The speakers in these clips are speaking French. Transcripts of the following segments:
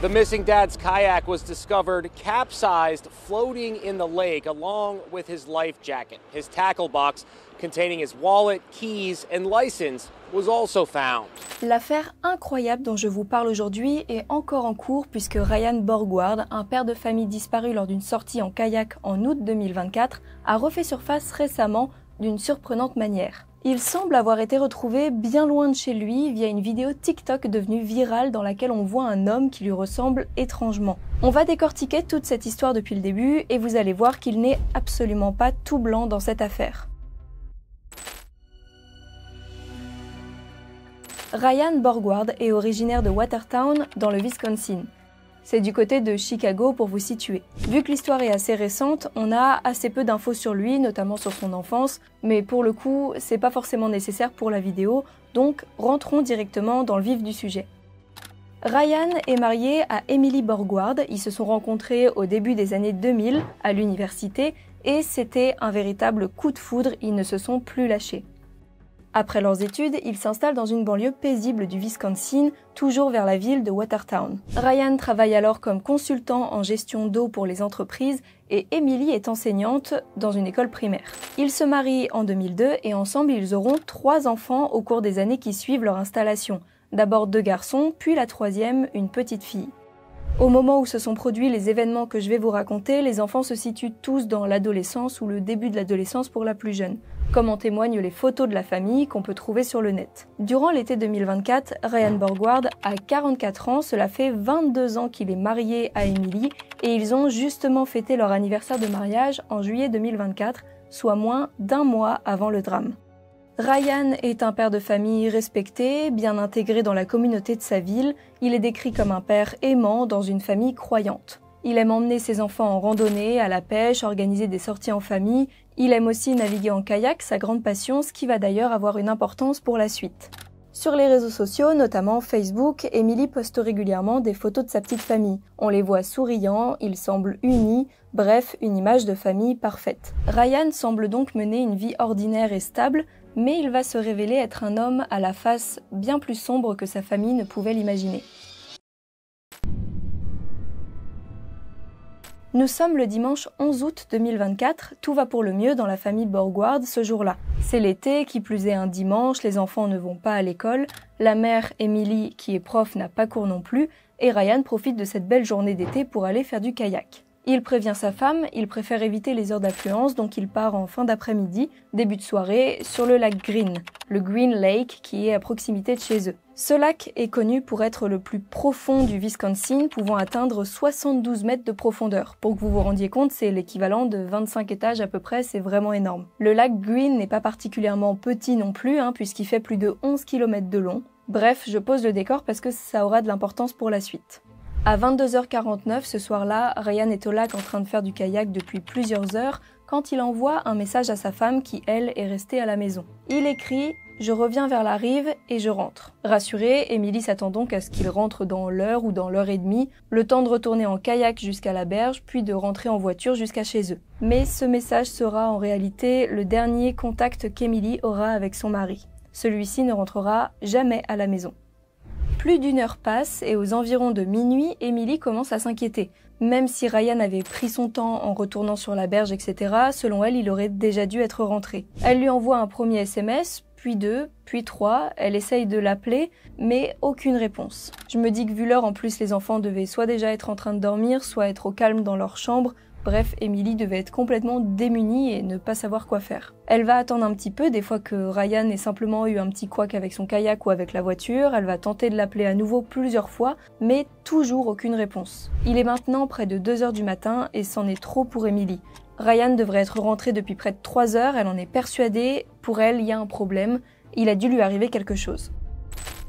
The missing dad's kayak was discovered capsized, floating in the lake, along with his life jacket. His tackle box containing his wallet, keys, and license was also found. L'affaire incroyable dont je vous parle aujourd'hui est encore en cours puisque Ryan Borgward, un père de famille disparu lors d'une sortie en kayak en août 2024, a refait surface récemment d'une surprenante manière. Il semble avoir été retrouvé bien loin de chez lui via une vidéo TikTok devenue virale dans laquelle on voit un homme qui lui ressemble étrangement. On va décortiquer toute cette histoire depuis le début et vous allez voir qu'il n'est absolument pas tout blanc dans cette affaire. Ryan Borgward est originaire de Watertown, dans le Wisconsin. C'est du côté de Chicago pour vous situer. Vu que l'histoire est assez récente, on a assez peu d'infos sur lui, notamment sur son enfance, mais pour le coup, c'est pas forcément nécessaire pour la vidéo, donc rentrons directement dans le vif du sujet. Ryan est marié à Emily Borgward, ils se sont rencontrés au début des années 2000 à l'université et c'était un véritable coup de foudre, ils ne se sont plus lâchés. Après leurs études, ils s'installent dans une banlieue paisible du Wisconsin, toujours vers la ville de Watertown. Ryan travaille alors comme consultant en gestion d'eau pour les entreprises et Emily est enseignante dans une école primaire. Ils se marient en 2002 et ensemble ils auront 3 enfants au cours des années qui suivent leur installation. D'abord 2 garçons, puis la troisième, une petite fille. Au moment où se sont produits les événements que je vais vous raconter, les enfants se situent tous dans l'adolescence ou le début de l'adolescence pour la plus jeune, comme en témoignent les photos de la famille qu'on peut trouver sur le net. Durant l'été 2024, Ryan Borgward a 44 ans, cela fait 22 ans qu'il est marié à Emily et ils ont justement fêté leur anniversaire de mariage en juillet 2024, soit moins d'1 mois avant le drame. Ryan est un père de famille respecté, bien intégré dans la communauté de sa ville. Il est décrit comme un père aimant dans une famille croyante. Il aime emmener ses enfants en randonnée, à la pêche, organiser des sorties en famille. Il aime aussi naviguer en kayak, sa grande passion, ce qui va d'ailleurs avoir une importance pour la suite. Sur les réseaux sociaux, notamment Facebook, Emily poste régulièrement des photos de sa petite famille. On les voit souriants, ils semblent unis, bref, une image de famille parfaite. Ryan semble donc mener une vie ordinaire et stable, mais il va se révéler être un homme à la face bien plus sombre que sa famille ne pouvait l'imaginer. Nous sommes le dimanche 11 août 2024, tout va pour le mieux dans la famille Borgward ce jour-là. C'est l'été, qui plus est un dimanche, les enfants ne vont pas à l'école, la mère, Emily, qui est prof, n'a pas cours non plus, et Ryan profite de cette belle journée d'été pour aller faire du kayak. Il prévient sa femme, il préfère éviter les heures d'affluence, donc il part en fin d'après-midi, début de soirée, sur le lac Green, le Green Lake qui est à proximité de chez eux. Ce lac est connu pour être le plus profond du Wisconsin, pouvant atteindre 72 mètres de profondeur. Pour que vous vous rendiez compte, c'est l'équivalent de 25 étages à peu près, c'est vraiment énorme. Le lac Green n'est pas particulièrement petit non plus, puisqu'il fait plus de 11 km de long. Bref, je pose le décor parce que ça aura de l'importance pour la suite. À 22h49 ce soir-là, Ryan est au lac en train de faire du kayak depuis plusieurs heures quand il envoie un message à sa femme qui, elle, est restée à la maison. Il écrit « Je reviens vers la rive et je rentre ». Rassurée, Emily s'attend donc à ce qu'il rentre dans l'heure ou dans l'heure et demie, le temps de retourner en kayak jusqu'à la berge, puis de rentrer en voiture jusqu'à chez eux. Mais ce message sera en réalité le dernier contact qu'Emily aura avec son mari. Celui-ci ne rentrera jamais à la maison. Plus d'1 heure passe et aux environs de minuit, Emily commence à s'inquiéter. Même si Ryan avait pris son temps en retournant sur la berge, etc., selon elle, il aurait déjà dû être rentré. Elle lui envoie un premier SMS, puis 2, puis 3, elle essaye de l'appeler, mais aucune réponse. Je me dis que vu l'heure, en plus, les enfants devaient soit déjà être en train de dormir, soit être au calme dans leur chambre. Bref, Emily devait être complètement démunie et ne pas savoir quoi faire. Elle va attendre un petit peu, des fois que Ryan ait simplement eu un petit couac avec son kayak ou avec la voiture, elle va tenter de l'appeler à nouveau plusieurs fois, mais toujours aucune réponse. Il est maintenant près de 2h du matin et c'en est trop pour Emily. Ryan devrait être rentré depuis près de 3 heures, elle en est persuadée, pour elle, il y a un problème, il a dû lui arriver quelque chose.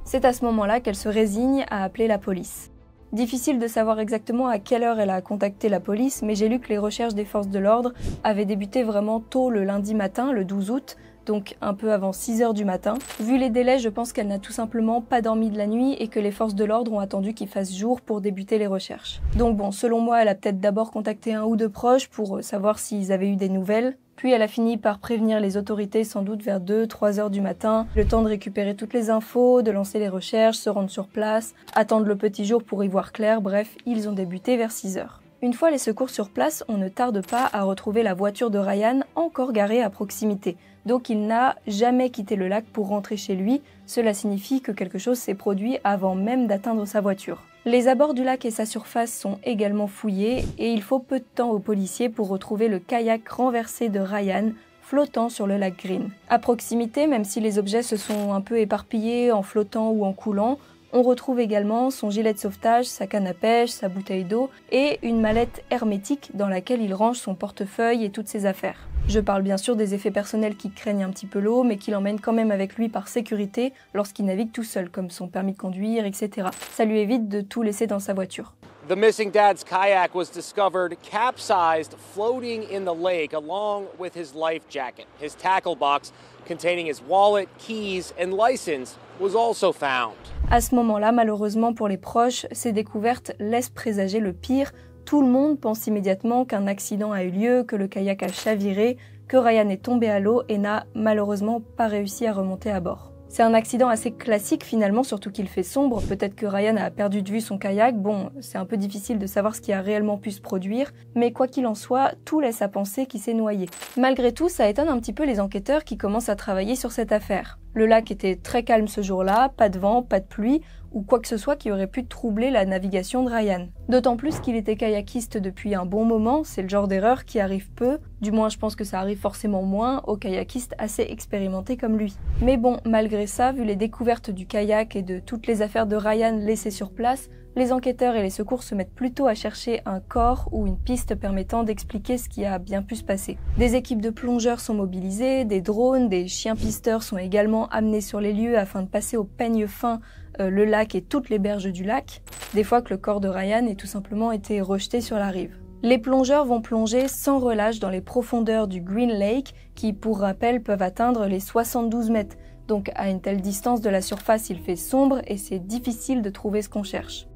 C'est à ce moment-là qu'elle se résigne à appeler la police. Difficile de savoir exactement à quelle heure elle a contacté la police, mais j'ai lu que les recherches des forces de l'ordre avaient débuté vraiment tôt le lundi matin, le 12 août, donc un peu avant 6h du matin. Vu les délais, je pense qu'elle n'a tout simplement pas dormi de la nuit et que les forces de l'ordre ont attendu qu'il fasse jour pour débuter les recherches. Donc bon, selon moi, elle a peut-être d'abord contacté un ou deux proches pour savoir s'ils avaient eu des nouvelles, Puis elle a fini par prévenir les autorités sans doute vers 2-3 heures du matin, le temps de récupérer toutes les infos, de lancer les recherches, se rendre sur place, attendre le petit jour pour y voir clair, bref, ils ont débuté vers 6 heures. Une fois les secours sur place, on ne tarde pas à retrouver la voiture de Ryan encore garée à proximité. Donc il n'a jamais quitté le lac pour rentrer chez lui, cela signifie que quelque chose s'est produit avant même d'atteindre sa voiture. Les abords du lac et sa surface sont également fouillés et il faut peu de temps aux policiers pour retrouver le kayak renversé de Ryan flottant sur le lac Green. À proximité, même si les objets se sont un peu éparpillés en flottant ou en coulant, on retrouve également son gilet de sauvetage, sa canne à pêche, sa bouteille d'eau et une mallette hermétique dans laquelle il range son portefeuille et toutes ses affaires. Je parle bien sûr des effets personnels qui craignent un petit peu l'eau, mais qu'il emmène quand même avec lui par sécurité lorsqu'il navigue tout seul, comme son permis de conduire, etc. Ça lui évite de tout laisser dans sa voiture. The missing dad's kayak was discovered capsized, floating in the lake along with his life jacket. His tackle box containing his wallet, keys and license was also found. À ce moment-là, malheureusement pour les proches, ces découvertes laissent présager le pire. Tout le monde pense immédiatement qu'un accident a eu lieu, que le kayak a chaviré, que Ryan est tombé à l'eau et n'a malheureusement pas réussi à remonter à bord. C'est un accident assez classique finalement, surtout qu'il fait sombre. Peut-être que Ryan a perdu de vue son kayak. Bon, c'est un peu difficile de savoir ce qui a réellement pu se produire, mais quoi qu'il en soit, tout laisse à penser qu'il s'est noyé. Malgré tout, ça étonne un petit peu les enquêteurs qui commencent à travailler sur cette affaire. Le lac était très calme ce jour-là, pas de vent, pas de pluie, ou quoi que ce soit qui aurait pu troubler la navigation de Ryan. D'autant plus qu'il était kayakiste depuis un bon moment, c'est le genre d'erreur qui arrive peu, du moins je pense que ça arrive forcément moins aux kayakistes assez expérimentés comme lui. Mais bon, malgré ça, vu les découvertes du kayak et de toutes les affaires de Ryan laissées sur place, les enquêteurs et les secours se mettent plutôt à chercher un corps ou une piste permettant d'expliquer ce qui a bien pu se passer. Des équipes de plongeurs sont mobilisées, des drones, des chiens pisteurs sont également amenés sur les lieux afin de passer au peigne fin le lac et toutes les berges du lac, des fois que le corps de Ryan ait tout simplement été rejeté sur la rive. Les plongeurs vont plonger sans relâche dans les profondeurs du Green Lake qui, pour rappel, peuvent atteindre les 72 mètres. Donc à une telle distance de la surface, il fait sombre et c'est difficile de trouver ce qu'on cherche.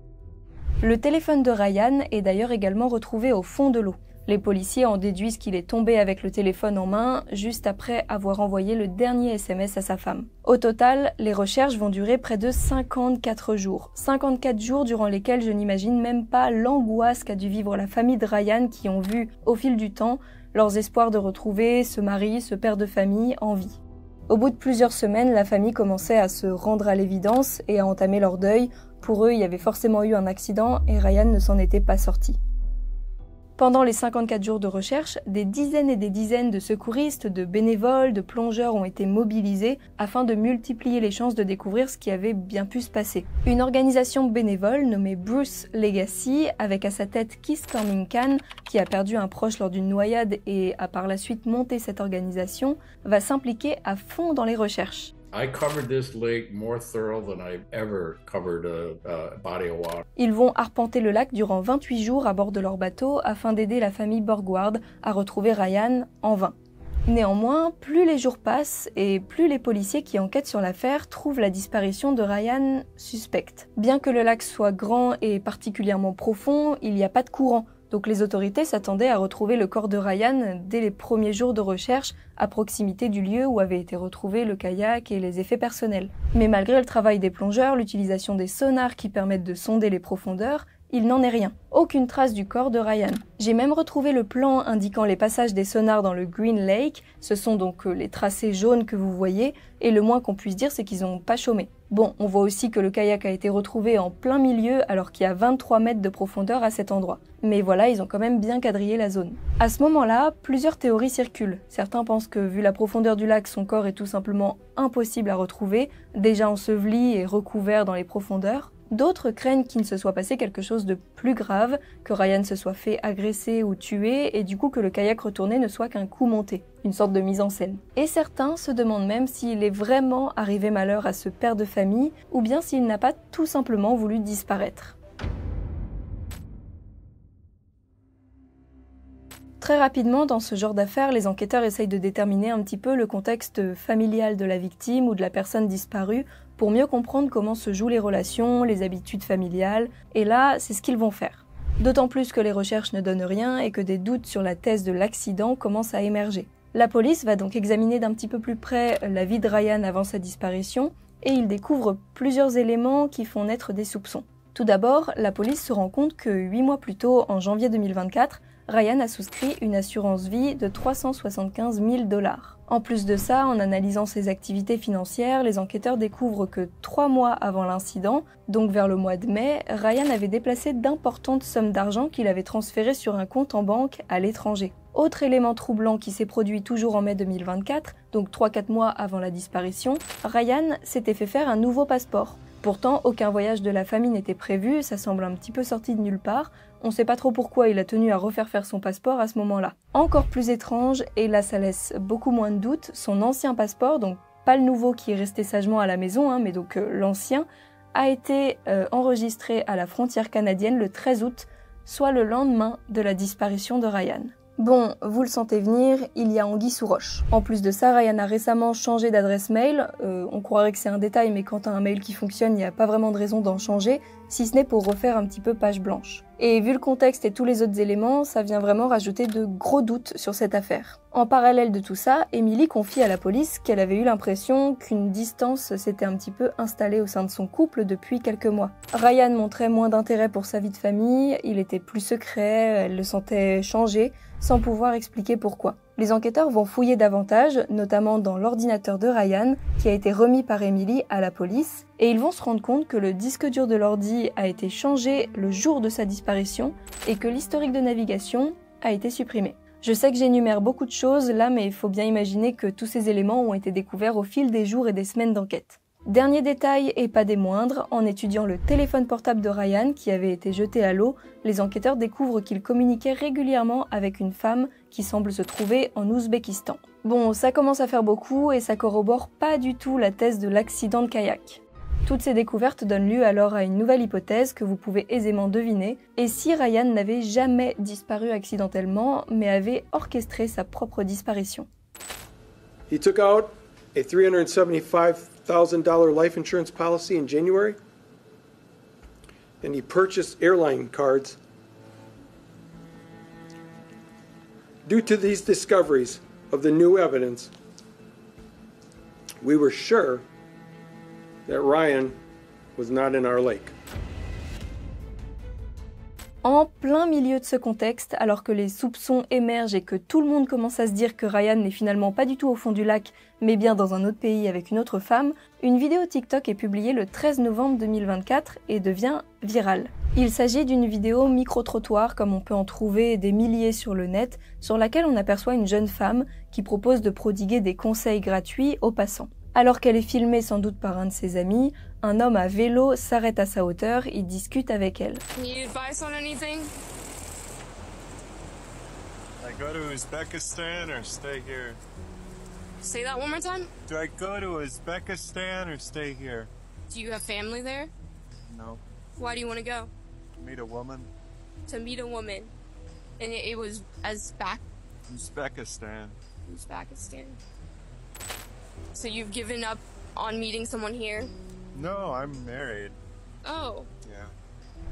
Le téléphone de Ryan est d'ailleurs également retrouvé au fond de l'eau. Les policiers en déduisent qu'il est tombé avec le téléphone en main juste après avoir envoyé le dernier SMS à sa femme. Au total, les recherches vont durer près de 54 jours. 54 jours durant lesquels je n'imagine même pas l'angoisse qu'a dû vivre la famille de Ryan qui ont vu, au fil du temps, leurs espoirs de retrouver ce mari, ce père de famille en vie. Au bout de plusieurs semaines, la famille commençait à se rendre à l'évidence et à entamer leur deuil. Pour eux, il y avait forcément eu un accident et Ryan ne s'en était pas sorti. Pendant les 54 jours de recherche, des dizaines et des dizaines de secouristes, de bénévoles, de plongeurs ont été mobilisés afin de multiplier les chances de découvrir ce qui avait bien pu se passer. Une organisation bénévole nommée Bruce Legacy, avec à sa tête Keith Cormingham, qui a perdu un proche lors d'une noyade et a par la suite monté cette organisation, va s'impliquer à fond dans les recherches. I covered this lake more thorough than I've ever covered a body of water. Ils vont arpenter le lac durant 28 jours à bord de leur bateau afin d'aider la famille Borgward à retrouver Ryan en vain. Néanmoins, plus les jours passent et plus les policiers qui enquêtent sur l'affaire trouvent la disparition de Ryan suspecte. Bien que le lac soit grand et particulièrement profond, il n'y a pas de courant. Donc les autorités s'attendaient à retrouver le corps de Ryan dès les premiers jours de recherche à proximité du lieu où avaient été retrouvés le kayak et les effets personnels. Mais malgré le travail des plongeurs, l'utilisation des sonars qui permettent de sonder les profondeurs, il n'en est rien. Aucune trace du corps de Ryan. J'ai même retrouvé le plan indiquant les passages des sonars dans le Green Lake. Ce sont donc les tracés jaunes que vous voyez, et le moins qu'on puisse dire, c'est qu'ils n'ont pas chômé. Bon, on voit aussi que le kayak a été retrouvé en plein milieu alors qu'il y a 23 mètres de profondeur à cet endroit. Mais voilà, ils ont quand même bien quadrillé la zone. À ce moment-là, plusieurs théories circulent. Certains pensent que vu la profondeur du lac, son corps est tout simplement impossible à retrouver, déjà enseveli et recouvert dans les profondeurs. D'autres craignent qu'il ne se soit passé quelque chose de plus grave, que Ryan se soit fait agresser ou tuer, et du coup que le kayak retourné ne soit qu'un coup monté, une sorte de mise en scène. Et certains se demandent même s'il est vraiment arrivé malheur à ce père de famille, ou bien s'il n'a pas tout simplement voulu disparaître. Très rapidement, dans ce genre d'affaires, les enquêteurs essayent de déterminer un petit peu le contexte familial de la victime ou de la personne disparue pour mieux comprendre comment se jouent les relations, les habitudes familiales, et là, c'est ce qu'ils vont faire. D'autant plus que les recherches ne donnent rien et que des doutes sur la thèse de l'accident commencent à émerger. La police va donc examiner d'un petit peu plus près la vie de Ryan avant sa disparition et il découvre plusieurs éléments qui font naître des soupçons. Tout d'abord, la police se rend compte que 8 mois plus tôt, en janvier 2024, Ryan a souscrit une assurance vie de 375 000 $. En plus de ça, en analysant ses activités financières, les enquêteurs découvrent que 3 mois avant l'incident, donc vers le mois de mai, Ryan avait déplacé d'importantes sommes d'argent qu'il avait transférées sur un compte en banque à l'étranger. Autre élément troublant qui s'est produit toujours en mai 2024, donc 3-4 mois avant la disparition, Ryan s'était fait faire un nouveau passeport. Pourtant, aucun voyage de la famille n'était prévu, ça semble un petit peu sorti de nulle part. On ne sait pas trop pourquoi il a tenu à refaire faire son passeport à ce moment-là. Encore plus étrange, et là ça laisse beaucoup moins de doute, son ancien passeport, donc pas le nouveau qui est resté sagement à la maison, mais donc l'ancien, a été enregistré à la frontière canadienne le 13 août, soit le lendemain de la disparition de Ryan. Bon, vous le sentez venir, il y a anguille sous roche. En plus de ça, Ryan a récemment changé d'adresse mail. On croirait que c'est un détail, mais quand t'as un mail qui fonctionne, il n'y a pas vraiment de raison d'en changer, si ce n'est pour refaire un petit peu page blanche. Et vu le contexte et tous les autres éléments, ça vient vraiment rajouter de gros doutes sur cette affaire. En parallèle de tout ça, Emily confie à la police qu'elle avait eu l'impression qu'une distance s'était un petit peu installée au sein de son couple depuis quelques mois. Ryan montrait moins d'intérêt pour sa vie de famille, il était plus secret, elle le sentait changer, sans pouvoir expliquer pourquoi. Les enquêteurs vont fouiller davantage, notamment dans l'ordinateur de Ryan, qui a été remis par Emily à la police, et ils vont se rendre compte que le disque dur de l'ordi a été changé le jour de sa disparition, et que l'historique de navigation a été supprimé. Je sais que j'énumère beaucoup de choses là, mais il faut bien imaginer que tous ces éléments ont été découverts au fil des jours et des semaines d'enquête. Dernier détail, et pas des moindres, en étudiant le téléphone portable de Ryan qui avait été jeté à l'eau, les enquêteurs découvrent qu'il communiquait régulièrement avec une femme qui semble se trouver en Ouzbékistan. Bon, ça commence à faire beaucoup et ça corrobore pas du tout la thèse de l'accident de kayak. Toutes ces découvertes donnent lieu alors à une nouvelle hypothèse que vous pouvez aisément deviner, et si Ryan n'avait jamais disparu accidentellement, mais avait orchestré sa propre disparition. He took out a $375,000 life insurance policy in January, and he purchased airline cards. Due to these discoveries of the new evidence, we were sure that Ryan was not in our lake. En plein milieu de ce contexte, alors que les soupçons émergent et que tout le monde commence à se dire que Ryan n'est finalement pas du tout au fond du lac, mais bien dans un autre pays avec une autre femme, une vidéo TikTok est publiée le 13 novembre 2024 et devient virale. Il s'agit d'une vidéo micro-trottoir, comme on peut en trouver des milliers sur le net, sur laquelle on aperçoit une jeune femme qui propose de prodiguer des conseils gratuits aux passants. Alors qu'elle est filmée sans doute par un de ses amis, un homme à vélo s'arrête à sa hauteur et discute avec elle. Need advice on anything? I go to Uzbekistan or stay here? Say that one more time. Do I go to Uzbekistan or stay here? Do you have family there? No. Why do you want to go? Meet a woman. To meet a woman. And it was Uzbekistan. Uzbekistan. So you've given up on meeting someone here? No, I'm married. Oh. Yeah.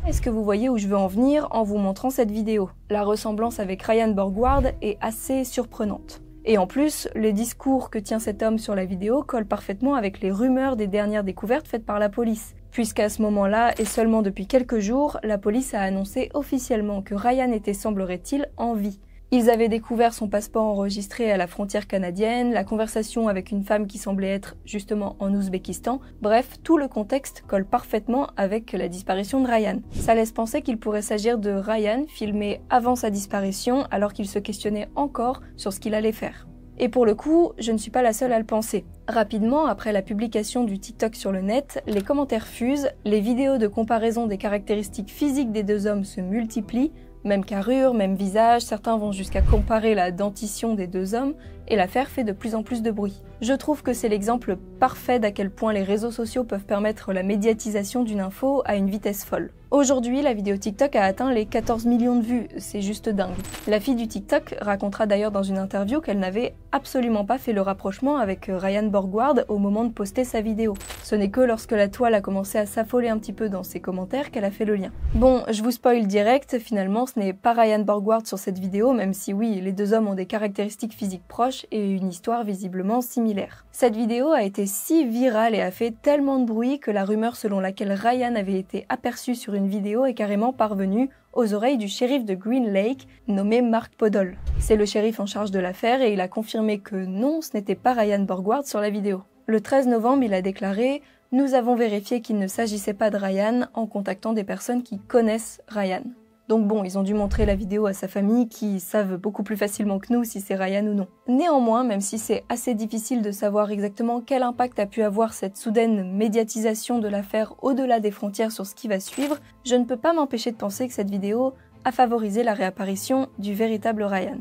Est-ce que vous voyez où je veux en venir en vous montrant cette vidéo? La ressemblance avec Ryan Borgward est assez surprenante. Et en plus, le discours que tient cet homme sur la vidéo colle parfaitement avec les rumeurs des dernières découvertes faites par la police. Puisqu'à ce moment-là, et seulement depuis quelques jours, la police a annoncé officiellement que Ryan était, semblerait-il, en vie. Ils avaient découvert son passeport enregistré à la frontière canadienne, la conversation avec une femme qui semblait être justement en Ouzbékistan. Bref, tout le contexte colle parfaitement avec la disparition de Ryan. Ça laisse penser qu'il pourrait s'agir de Ryan filmé avant sa disparition alors qu'il se questionnait encore sur ce qu'il allait faire. Et pour le coup, je ne suis pas la seule à le penser. Rapidement, après la publication du TikTok sur le net, les commentaires fusent, les vidéos de comparaison des caractéristiques physiques des deux hommes se multiplient, même carrure, même visage, certains vont jusqu'à comparer la dentition des deux hommes, et l'affaire fait de plus en plus de bruit. Je trouve que c'est l'exemple parfait d'à quel point les réseaux sociaux peuvent permettre la médiatisation d'une info à une vitesse folle. Aujourd'hui, la vidéo TikTok a atteint les 14 millions de vues, c'est juste dingue. La fille du TikTok racontera d'ailleurs dans une interview qu'elle n'avait absolument pas fait le rapprochement avec Ryan Borgward au moment de poster sa vidéo. Ce n'est que lorsque la toile a commencé à s'affoler un petit peu dans ses commentaires qu'elle a fait le lien. Bon, je vous spoil direct, finalement ce n'est pas Ryan Borgward sur cette vidéo, même si oui, les deux hommes ont des caractéristiques physiques proches, proche et une histoire visiblement similaire. Cette vidéo a été si virale et a fait tellement de bruit que la rumeur selon laquelle Ryan avait été aperçu sur une vidéo est carrément parvenue aux oreilles du shérif de Green Lake, nommé Mark Podol. C'est le shérif en charge de l'affaire et il a confirmé que non, ce n'était pas Ryan Borgward sur la vidéo. Le 13 novembre, il a déclaré « Nous avons vérifié qu'il ne s'agissait pas de Ryan en contactant des personnes qui connaissent Ryan ». Donc bon, ils ont dû montrer la vidéo à sa famille qui savent beaucoup plus facilement que nous si c'est Ryan ou non. Néanmoins, même si c'est assez difficile de savoir exactement quel impact a pu avoir cette soudaine médiatisation de l'affaire au-delà des frontières sur ce qui va suivre, je ne peux pas m'empêcher de penser que cette vidéo a favorisé la réapparition du véritable Ryan.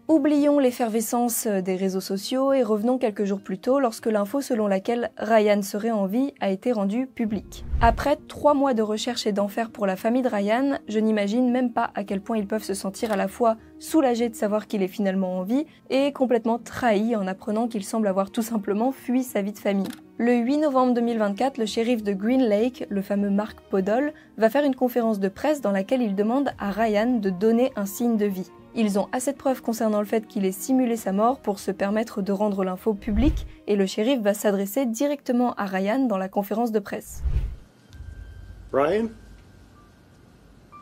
Oublions l'effervescence des réseaux sociaux et revenons quelques jours plus tôt lorsque l'info selon laquelle Ryan serait en vie a été rendue publique. Après 3 mois de recherche et d'enfer pour la famille de Ryan, je n'imagine même pas à quel point ils peuvent se sentir à la fois soulagés de savoir qu'il est finalement en vie et complètement trahis en apprenant qu'il semble avoir tout simplement fui sa vie de famille. Le 8 novembre 2024, le shérif de Green Lake, le fameux Mark Podol, va faire une conférence de presse dans laquelle il demande à Ryan de donner un signe de vie. Ils ont assez de preuves concernant le fait qu'il ait simulé sa mort pour se permettre de rendre l'info publique et le shérif va s'adresser directement à Ryan dans la conférence de presse. Ryan,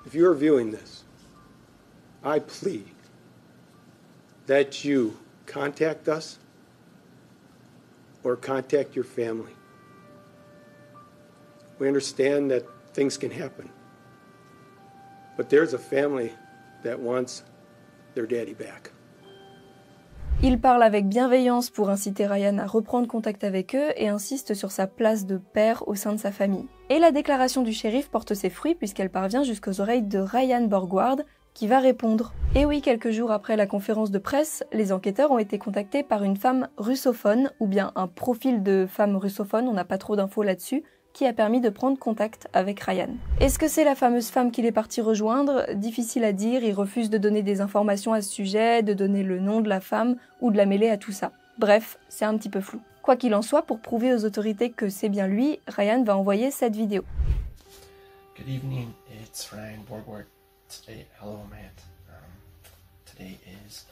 if you are viewing this, I plead that you contact us or contact your family. We understand that things can happen, but there's a family that wants their daddy back. Il parle avec bienveillance pour inciter Ryan à reprendre contact avec eux et insiste sur sa place de père au sein de sa famille. Et la déclaration du shérif porte ses fruits puisqu'elle parvient jusqu'aux oreilles de Ryan Borgward qui va répondre. Et oui, quelques jours après la conférence de presse, les enquêteurs ont été contactés par une femme russophone ou bien un profil de femme russophone, on n'a pas trop d'infos là-dessus, qui a permis de prendre contact avec Ryan. Est-ce que c'est la fameuse femme qu'il est parti rejoindre? Difficile à dire, il refuse de donner des informations à ce sujet, de donner le nom de la femme ou de la mêler à tout ça. Bref, c'est un petit peu flou. Quoi qu'il en soit, pour prouver aux autorités que c'est bien lui, Ryan va envoyer cette vidéo. Good evening, it's Ryan Borgward. Today, hello Matt. Today is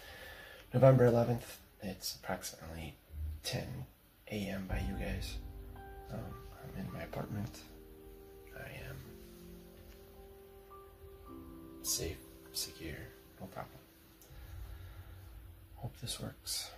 November 11th. It's approximately 10 a.m. by you guys. I'm in my apartment. I am safe, secure, no problem. Hope this works.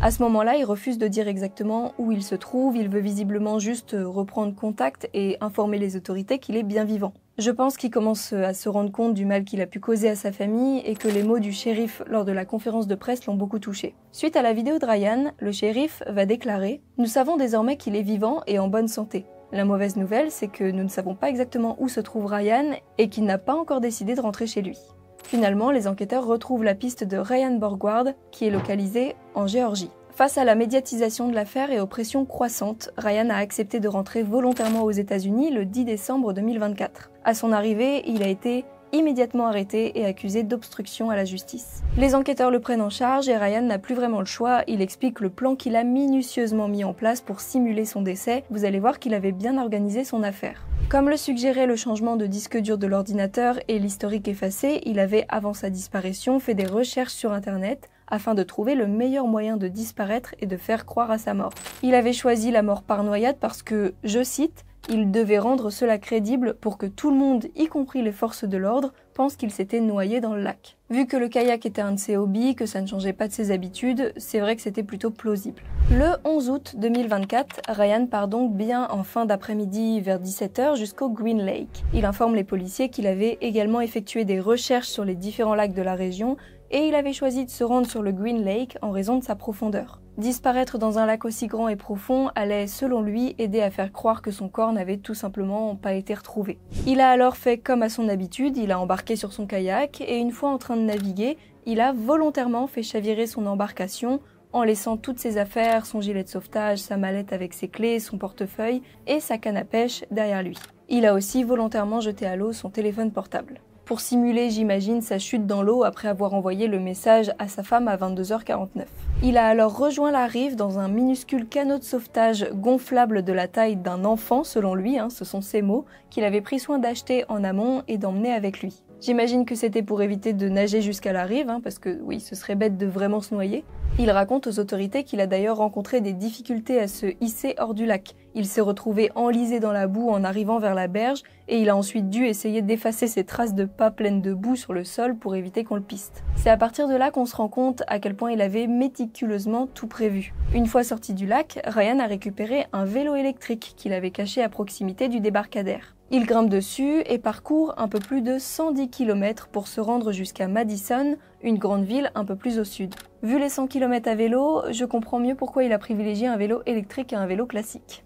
À ce moment-là, il refuse de dire exactement où il se trouve, il veut visiblement juste reprendre contact et informer les autorités qu'il est bien vivant. Je pense qu'il commence à se rendre compte du mal qu'il a pu causer à sa famille et que les mots du shérif lors de la conférence de presse l'ont beaucoup touché. Suite à la vidéo de Ryan, le shérif va déclarer « Nous savons désormais qu'il est vivant et en bonne santé. La mauvaise nouvelle, c'est que nous ne savons pas exactement où se trouve Ryan et qu'il n'a pas encore décidé de rentrer chez lui. » Finalement, les enquêteurs retrouvent la piste de Ryan Borgward, qui est localisée en Géorgie. Face à la médiatisation de l'affaire et aux pressions croissantes, Ryan a accepté de rentrer volontairement aux États-Unis le 10 décembre 2024. À son arrivée, il a été immédiatement arrêté et accusé d'obstruction à la justice. Les enquêteurs le prennent en charge et Ryan n'a plus vraiment le choix, il explique le plan qu'il a minutieusement mis en place pour simuler son décès, vous allez voir qu'il avait bien organisé son affaire. Comme le suggérait le changement de disque dur de l'ordinateur et l'historique effacé, il avait, avant sa disparition, fait des recherches sur internet afin de trouver le meilleur moyen de disparaître et de faire croire à sa mort. Il avait choisi la mort par noyade parce que, je cite, il devait rendre cela crédible pour que tout le monde, y compris les forces de l'ordre, pense qu'il s'était noyé dans le lac. Vu que le kayak était un de ses hobbies, que ça ne changeait pas de ses habitudes, c'est vrai que c'était plutôt plausible. Le 11 août 2024, Ryan part donc bien en fin d'après-midi vers 17h jusqu'au Green Lake. Il informe les policiers qu'il avait également effectué des recherches sur les différents lacs de la région et il avait choisi de se rendre sur le Green Lake en raison de sa profondeur. Disparaître dans un lac aussi grand et profond allait, selon lui, aider à faire croire que son corps n'avait tout simplement pas été retrouvé. Il a alors fait comme à son habitude, il a embarqué sur son kayak et une fois en train de naviguer, il a volontairement fait chavirer son embarcation en laissant toutes ses affaires, son gilet de sauvetage, sa mallette avec ses clés, son portefeuille et sa canne à pêche derrière lui. Il a aussi volontairement jeté à l'eau son téléphone portable. Pour simuler, j'imagine, sa chute dans l'eau après avoir envoyé le message à sa femme à 22h49. Il a alors rejoint la rive dans un minuscule canot de sauvetage gonflable de la taille d'un enfant, selon lui, ce sont ses mots, qu'il avait pris soin d'acheter en amont et d'emmener avec lui. J'imagine que c'était pour éviter de nager jusqu'à la rive, parce que oui, ce serait bête de vraiment se noyer. Il raconte aux autorités qu'il a d'ailleurs rencontré des difficultés à se hisser hors du lac. Il s'est retrouvé enlisé dans la boue en arrivant vers la berge et il a ensuite dû essayer d'effacer ses traces de pas pleines de boue sur le sol pour éviter qu'on le piste. C'est à partir de là qu'on se rend compte à quel point il avait méticuleusement tout prévu. Une fois sorti du lac, Ryan a récupéré un vélo électrique qu'il avait caché à proximité du débarcadère. Il grimpe dessus et parcourt un peu plus de 110 km pour se rendre jusqu'à Madison, une grande ville un peu plus au sud. Vu les 100 km à vélo, je comprends mieux pourquoi il a privilégié un vélo électrique à un vélo classique.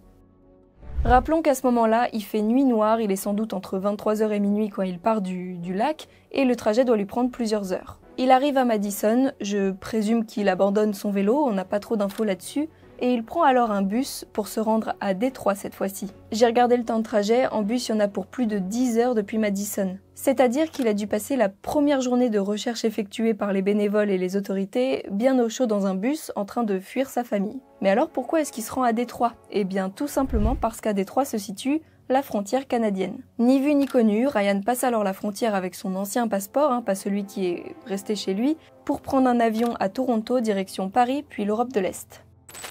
Rappelons qu'à ce moment-là, il fait nuit noire, il est sans doute entre 23h et minuit quand il part du lac, et le trajet doit lui prendre plusieurs heures. Il arrive à Madison, je présume qu'il abandonne son vélo, on n'a pas trop d'infos là-dessus, et il prend alors un bus pour se rendre à Détroit cette fois-ci. J'ai regardé le temps de trajet, en bus il y en a pour plus de 10 heures depuis Madison. C'est-à-dire qu'il a dû passer la première journée de recherche effectuée par les bénévoles et les autorités bien au chaud dans un bus en train de fuir sa famille. Mais alors pourquoi est-ce qu'il se rend à Détroit? Eh bien tout simplement parce qu'à Détroit se situe la frontière canadienne. Ni vu ni connu, Ryan passe alors la frontière avec son ancien passeport, pas celui qui est resté chez lui, pour prendre un avion à Toronto direction Paris puis l'Europe de l'Est.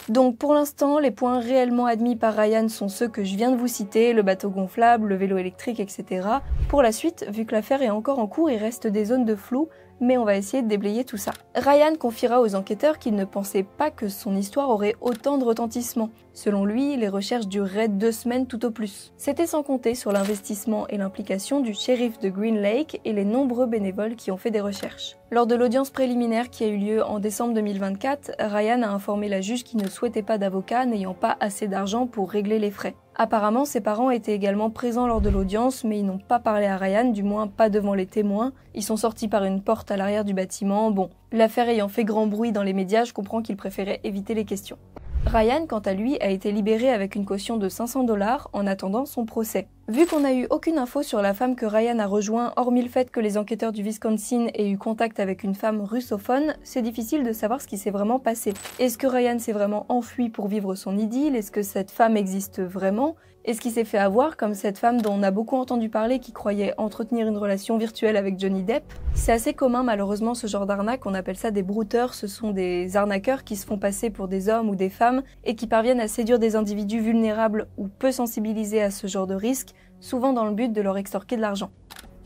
Donc pour l'instant, les points réellement admis par Ryan sont ceux que je viens de vous citer, le bateau gonflable, le vélo électrique, etc. Pour la suite, vu que l'affaire est encore en cours, il reste des zones de flou, mais on va essayer de déblayer tout ça. Ryan confiera aux enquêteurs qu'il ne pensait pas que son histoire aurait autant de retentissement. Selon lui, les recherches dureraient 2 semaines tout au plus. C'était sans compter sur l'investissement et l'implication du shérif de Green Lake et les nombreux bénévoles qui ont fait des recherches. Lors de l'audience préliminaire qui a eu lieu en décembre 2024, Ryan a informé la juge qu'il ne souhaitait pas d'avocat n'ayant pas assez d'argent pour régler les frais. Apparemment, ses parents étaient également présents lors de l'audience, mais ils n'ont pas parlé à Ryan, du moins pas devant les témoins. Ils sont sortis par une porte à l'arrière du bâtiment. Bon, l'affaire ayant fait grand bruit dans les médias, je comprends qu'il préférait éviter les questions. Ryan, quant à lui, a été libéré avec une caution de 500 $ en attendant son procès. Vu qu'on n'a eu aucune info sur la femme que Ryan a rejoint, hormis le fait que les enquêteurs du Wisconsin aient eu contact avec une femme russophone, c'est difficile de savoir ce qui s'est vraiment passé. Est-ce que Ryan s'est vraiment enfui pour vivre son idylle? Est-ce que cette femme existe vraiment? Est-ce qu'il s'est fait avoir comme cette femme dont on a beaucoup entendu parler qui croyait entretenir une relation virtuelle avec Johnny Depp? C'est assez commun malheureusement ce genre d'arnaque, on appelle ça des brouteurs, ce sont des arnaqueurs qui se font passer pour des hommes ou des femmes et qui parviennent à séduire des individus vulnérables ou peu sensibilisés à ce genre de risque, souvent dans le but de leur extorquer de l'argent.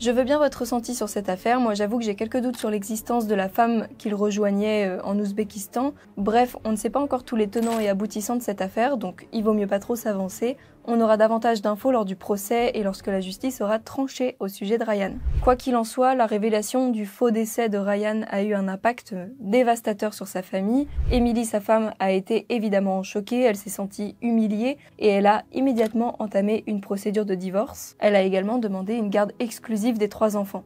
Je veux bien votre ressenti sur cette affaire, moi j'avoue que j'ai quelques doutes sur l'existence de la femme qu'il rejoignait en Ouzbékistan. Bref, on ne sait pas encore tous les tenants et aboutissants de cette affaire, donc il vaut mieux pas trop s'avancer. On aura davantage d'infos lors du procès et lorsque la justice aura tranché au sujet de Ryan. Quoi qu'il en soit, la révélation du faux décès de Ryan a eu un impact dévastateur sur sa famille. Emily, sa femme, a été évidemment choquée, elle s'est sentie humiliée et elle a immédiatement entamé une procédure de divorce. Elle a également demandé une garde exclusive des 3 enfants.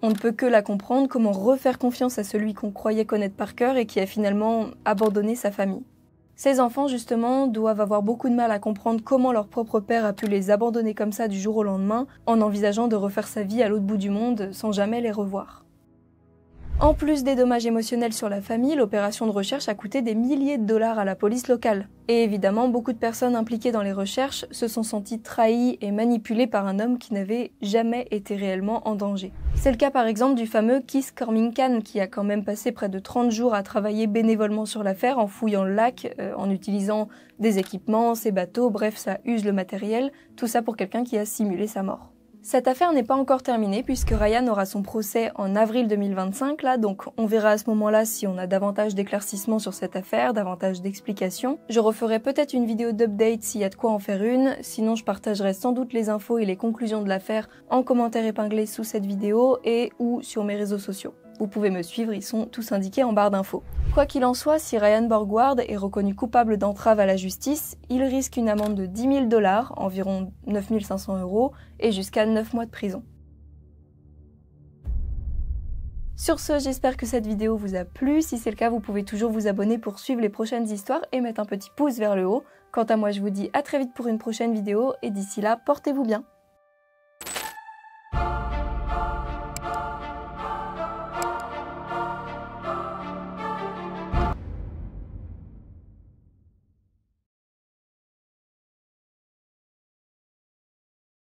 On ne peut que la comprendre, comment refaire confiance à celui qu'on croyait connaître par cœur et qui a finalement abandonné sa famille. Ces enfants, justement, doivent avoir beaucoup de mal à comprendre comment leur propre père a pu les abandonner comme ça du jour au lendemain, en envisageant de refaire sa vie à l'autre bout du monde sans jamais les revoir. En plus des dommages émotionnels sur la famille, l'opération de recherche a coûté des milliers de dollars à la police locale. Et évidemment, beaucoup de personnes impliquées dans les recherches se sont senties trahies et manipulées par un homme qui n'avait jamais été réellement en danger. C'est le cas par exemple du fameux Keith Cormincan qui a quand même passé près de 30 jours à travailler bénévolement sur l'affaire en fouillant le lac, en utilisant des équipements, ses bateaux, bref ça use le matériel, tout ça pour quelqu'un qui a simulé sa mort. Cette affaire n'est pas encore terminée puisque Ryan aura son procès en avril 2025, donc on verra à ce moment-là si on a davantage d'éclaircissements sur cette affaire, davantage d'explications. Je referai peut-être une vidéo d'update s'il y a de quoi en faire une, sinon je partagerai sans doute les infos et les conclusions de l'affaire en commentaire épinglé sous cette vidéo et ou sur mes réseaux sociaux. Vous pouvez me suivre, ils sont tous indiqués en barre d'infos. Quoi qu'il en soit, si Ryan Borgward est reconnu coupable d'entrave à la justice, il risque une amende de 10 000 $, environ 9 500 €, et jusqu'à 9 mois de prison. Sur ce, j'espère que cette vidéo vous a plu. Si c'est le cas, vous pouvez toujours vous abonner pour suivre les prochaines histoires et mettre un petit pouce vers le haut. Quant à moi, je vous dis à très vite pour une prochaine vidéo, et d'ici là, portez-vous bien.